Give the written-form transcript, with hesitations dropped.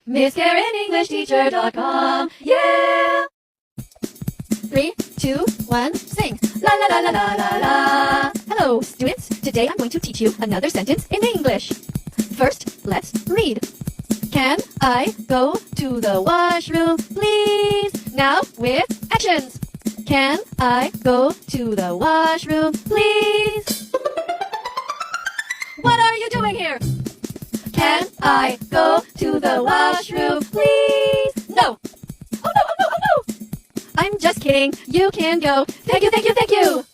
MissKarenEnglishTeacher.com. Yeah! 3, 2, 1, sing. La la la la la la la. Hello, students. Today I'm going to teach you another sentence in English. First, let's read. Can I go to the washroom, please? Now with actions. Can I go to the washroom, please? What are you doing here? Can I go to the washroom, please? No. Oh no, oh no, oh no. I'm just kidding. You can go. Thank you, thank you, thank you.